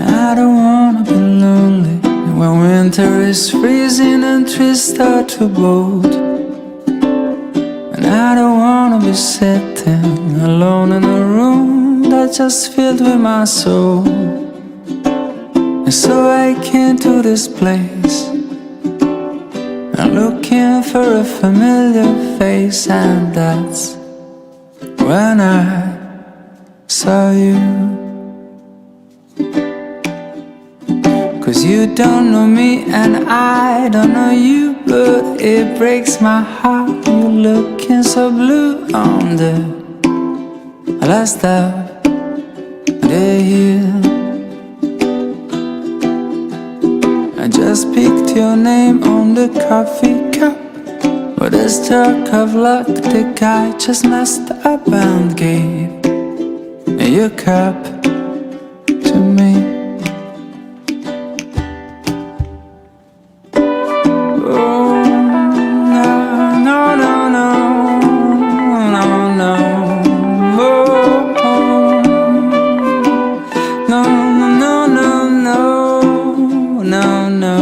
I don't wanna be lonely when winter is freezing and trees start to bolt. And I don't wanna be sitting alone in a room that's just filled with my soul. And so I came to this place, I'm looking for a familiar face, and that's when I saw you. 'Cause you don't know me and I don't know you, but it breaks my heart. You're looking so blue on the last of the year. I just picked your name on the coffee cup, but a stroke of luck, the guy just messed up and gave your cup to me. Oh, no, no, no, no, no, no. Oh, no, no, no, no, no, no.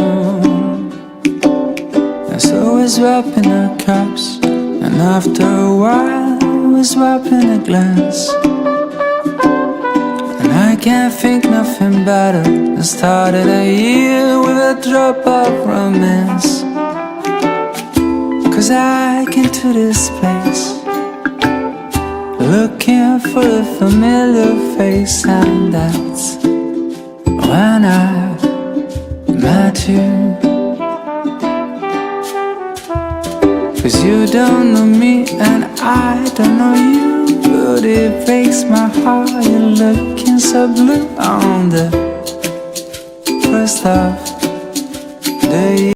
So we're swapping our cups, and after a while we're swapping a glance. And I can't think nothing better than starting a year with a drop of romance. 'Cause I came to this place looking for a familiar face, and that's when I met you. 'Cause you don't know me and I don't know you, but it breaks my heart. You're looking so blue on the first of the year.